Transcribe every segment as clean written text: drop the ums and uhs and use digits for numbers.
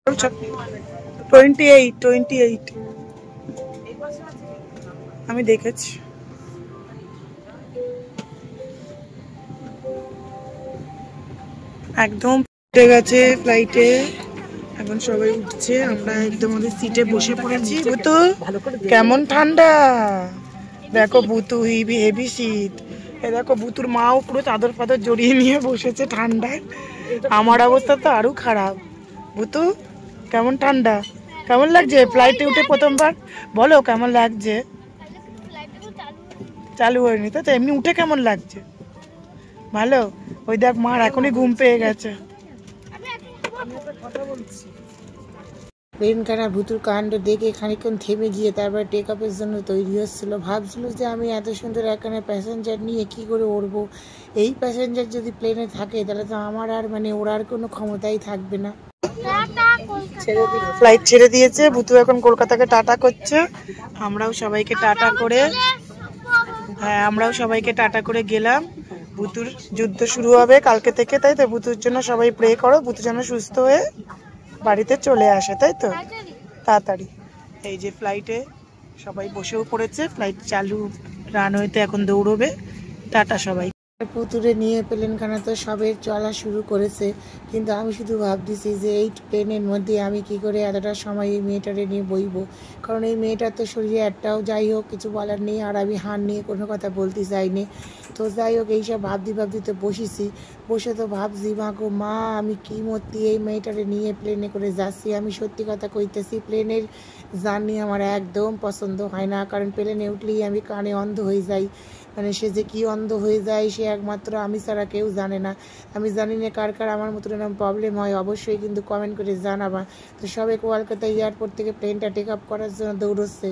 28 আমি দেখেছি। একদম উঠে গেছে ফ্লাইটে, এখন সবাই উঠছে, আমরা একদম আমাদের সিটে বসে পড়েছি। বুতু কেমন ঠান্ডা দেখো, বুতু হেভি হেভি শীত। এ দেখো বুতুর মাও পুরো চাদর ফাদর জড়িয়ে নিয়ে বসেছে ঠান্ডায়। আমার অবস্থা তো আরো খারাপ। বুতু কেমন ঠান্ডা, কেমন লাগছে ফ্লাইটে উঠে প্রথমবার? বলো কেমন লাগছে? চালু হয়নি তো, এমনি উঠে কেমন লাগছে? ভালো। ওই দেখ মার এখনই ঘুম পেয়ে গেছে। প্লেন কাটা ভুতুর কাণ্ড দেখে খানিকক্ষণ থেমে গিয়ে তারপর টেক আপের জন্য তৈরি হচ্ছিল। ভাবছিল যে আমি এত সুন্দর এখানে প্যাসেঞ্জার নিয়ে কি করে উড়বো। এই প্যাসেঞ্জার যদি প্লেনে থাকে তাহলে তো আমার আর ওড়ার কোনো ক্ষমতাই থাকবে না। ফ্লাইট ছেড়ে দিয়েছে, ভুতু এখন কলকাতাকে টাটা করছে। আমরাও সবাইকে টাটা করে, হ্যাঁ আমরাও সবাইকে টাটা করে গেলাম। ভুতুর যুদ্ধ শুরু হবে কালকে থেকে, তাই তো? ভুতুর জন্য সবাই প্রে করো, ভুতু যেন সুস্থ হয়ে বাড়িতে চলে আসে, তাই তো? তাড়াতাড়ি। এই যে ফ্লাইটে সবাই বসেও পড়েছে, ফ্লাইট চালু, রানওয়েতে এখন দৌড়বে। টাটা সবাই। পুতুরে নিয়ে প্লেনখানা তো সবে চলা শুরু করেছে, কিন্তু আমি শুধু ভাবতেছি যে এই প্লেনের মধ্যে আমি কি করে এতটা সময় এই মেয়েটারে নিয়ে বইবো। কারণ এই মেয়েটার তো শরীরে একটাও, যাই হোক কিছু বলার নেই, আর আমি হার নিয়ে কোনো কথা বলতে চাইনি। তো যাই হোক এইসব ভাবতে তো বসেছি, বসে তো ভাবছি মা গো মা, আমি কি মূর্তি এই মেয়েটারে নিয়ে প্লেনে করে যাচ্ছি। আমি সত্যি কথা কইতেছি, প্লেনের জার্নি আমার একদম পছন্দ হয় না, কারণ প্লেনে উঠলেই আমি কানে অন্ধ হয়ে যাই। সে যে কি অন্ধ হয়ে যায় সে একমাত্র আমি ছাড়া কেউ জানে না। আমি জানি না কার কার আমার মতো এরকম প্রবলেম হয়, অবশ্যই কিন্তু কমেন্ট করে জানাবা। তো সবাই কলকাতা এয়ারপোর্ট থেকে প্লেনটা টেক আপ করার জন্য দৌড়চ্ছে।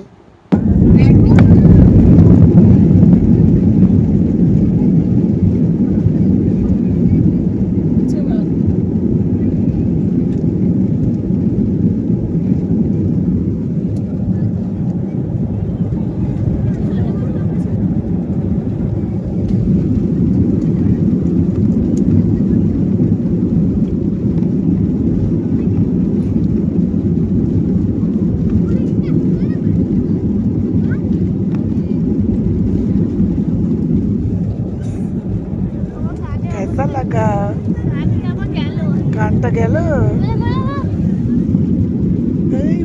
গানটা গেল,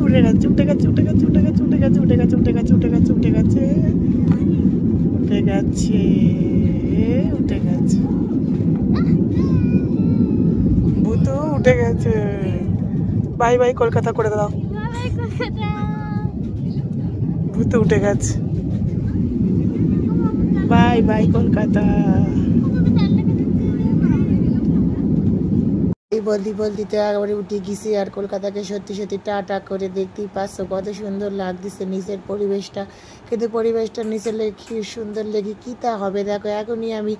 উঠে গেছে উঠে গেছে উঠে গেছে উঠে গেছে উঠে গেছে উঠে গেছে উঠে গেছে উঠে গেছে উঠে গেছে উঠে গেছে উঠে গেছে ভূতু উঠে গেছে। বাই বাই কলকাতা করে দাও। ভূতু উঠে গেছে, বাই বাই কলকাতা। বলতে একবারে উঠে গেছি, আর কলকাতাকে সত্যি সত্যি টাটা করে দেখতেই পাচ্ছ কত সুন্দর লাগতেছে নিচের পরিবেশটা। কিন্তু পরিবেশটা নিচে কি সুন্দর লেগে কি তা হবে। দেখো এখনই আমি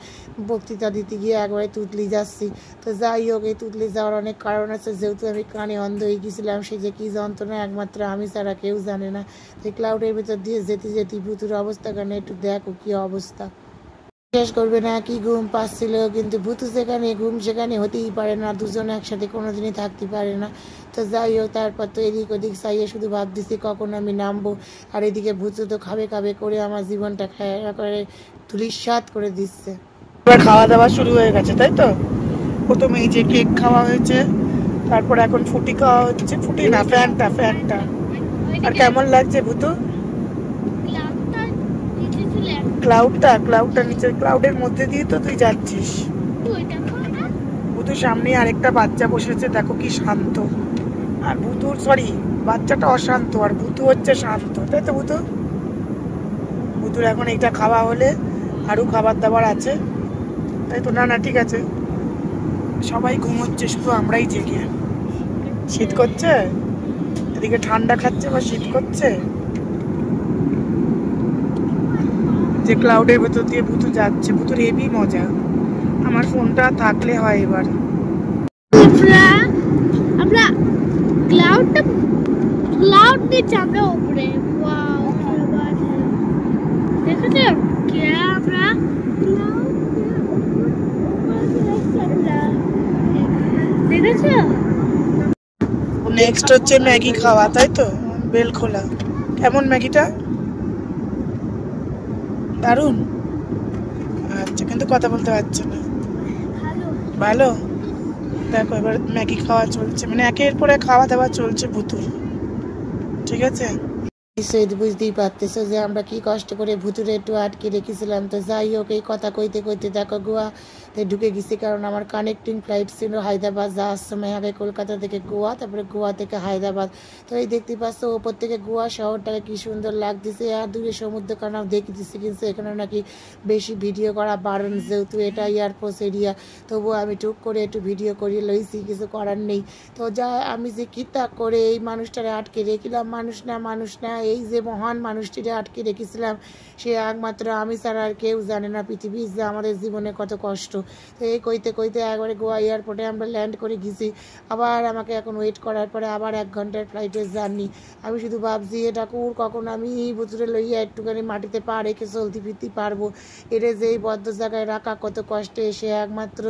বক্তৃতা দিতে গিয়ে একবারে তুতলি যাচ্ছি। তো যাই হোক, এই তুতলি যাওয়ার অনেক কারণ আছে, যেহেতু আমি কানে অন্ধ হয়ে গেছিলাম, সে যে কী যন্ত্রণা একমাত্র আমি ছাড়া কেউ জানে না। তো ক্লাউডের ভিতর দিয়ে যেতে যেতে ভুতুর অবস্থা কেন একটু দেখো কী অবস্থা। শেষ করবে না কি ঘুম পাচ্ছিল, কিন্তু ভূতু যেখানে ঘুম সেখানে হতেই পারে না, দুজন একসাথে কোনোদিনই থাকতে পারে না। তো যাই হোক, তারপর তো এদিক ওদিক চাইয়ে শুধু ভাবতেছি কখন আমি নামবো। আর এদিকে ভূতু তো খাবে খাবে করে আমার জীবনটা খাওয়া করে ধূলিসাৎ করে দিচ্ছে। এবার খাওয়া দাওয়া শুরু হয়ে গেছে, তাই তো? প্রথমে এই যে কেক খাওয়া হয়েছে, তারপর এখন ফুটি খাওয়া হচ্ছে, ফুটি না ফ্যানটা ফ্যানটা। আর কেমন লাগছে ভূতু? ক্লাউডটা নিচে, ক্লাউডের মধ্যে দিয়ে তো তুই যাচ্ছিস। ভূতুর সামনে আরেকটা বাচ্চা বসেছে, দেখো কি শান্ত। আর ভূতুর বাচ্চাটা অশান্ত, আর ভূতু হচ্ছে শান্ত, তাই তো ভূতু? ভূতুর এখন এইটা খাওয়া হলে আরো খাবার দাবার আছে, তাই তো? না ঠিক আছে, সবাই ঘুমোচ্ছে, শুধু আমরাই জেগে। শীত করছে, এদিকে ঠান্ডা খাচ্ছে বা শীত করছে। যে ক্লাউডের ভেতর দিয়ে ভূতু যাচ্ছে, ভূতুর হেভি মজা। আমার ফোনটা থাকলে হয় এবার। আমরা ক্লাউড দিচ্ছি আমরা উপরে। ওয়াও দেখেছো আমরা দেখেছো? নেক্সট হচ্ছে ম্যাগি খাওয়া, তাই তো? বেল খোলা। কেমন ম্যাগিটা? দারুণ। আচ্ছা, কিন্তু কথা বলতে পারছে না। ভালো। দেখো এবার ম্যাগি খাওয়া চলছে, মানে একের পর এক খাওয়া দাওয়া চলছে ভুতুর। ঠিক আছে, বুঝতেই পারতেছো যে আমরা কি কষ্ট করে ভুতুরে একটু আটকে রেখেছিলাম। তো যাই হোক, এই কথা কইতে কইতে দেখো গোয়াতে ঢুকে গেছি, কারণ আমার কানেক্টিং ফ্লাইট ছিল হায়দ্রাবাদ যাওয়ার সময় আগে, কলকাতা থেকে গোয়া, তারপরে গোয়া থেকে হায়দ্রাবাদ। তো এই দেখতে পাচ্ছ ওপর থেকে গোয়া শহরটাকে কি সুন্দর লাগতেছে, আর দূরে সমুদ্র কারণ দেখতেছি, কিন্তু এখানে নাকি বেশি ভিডিও করা বারণ, যেহেতু এটা এয়ারপোর্ট এরিয়া। তবুও আমি টুক করে একটু ভিডিও করিয়ে লইছি, কিছু করার নেই। তো যা আমি যে কিতা করে এই মানুষটারে আটকে রেখিলাম, মানুষ না, এই যে মহান মানুষটিরে আটকে রেখেছিলাম, সে একমাত্র আমি ছাড়া আর কেউ জানে না পৃথিবীর যে আমাদের জীবনে কত কষ্ট। তো এই কইতে কইতে একবারে গোয়া এয়ারপোর্টে আমরা ল্যান্ড করে গেছি। আবার আমাকে এখন ওয়েট করার পরে আবার 1 ঘন্টার ফ্লাইটের জার্নি। আমি শুধু ভাবছি এটা কখন আমি ভুতুরে লইয়া একটুখানি মাটিতে পা রেখে চলতে ফিরতে পারবো। এটা যে এই বদ্ধ জায়গায় রাখা কত কষ্টে, সে একমাত্র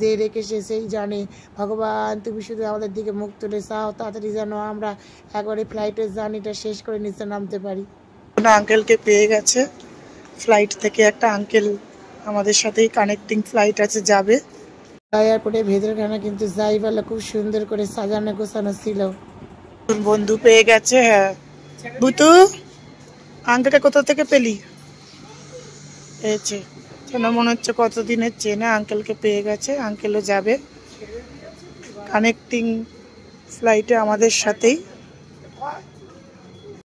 যে রেখেছে সেই জানে। ভগবান, তুমি শুধু আমাদের দিকে মুখ তুলে চাও, তাড়াতাড়ি যেন আমরা একবারে ফ্লাইটের জার্নিটা শেষ করে নিচে নামতে পারি। আঙ্কেলকে পেয়ে গেছে, ফ্লাইট থেকে একটা আঙ্কেল আমাদের সাথেই কানেক্টিং ফ্লাইট আছে, যাবে। এয়ারপোর্টে ভেতরখানা কিন্তু যাই বলে খুব সুন্দর করে সাজানো গোছানো ছিল। বন্ধু পেয়ে গেছে। হ্যাঁ ভুতু, আঙ্কেলকে কোথা থেকে পেলি? পেয়েছে, যেন মনে হচ্ছে কতদিনের চেনা। আঙ্কেলকে পেয়ে গেছে, আঙ্কেলও যাবে কানেক্টিং ফ্লাইটে আমাদের সাথেই।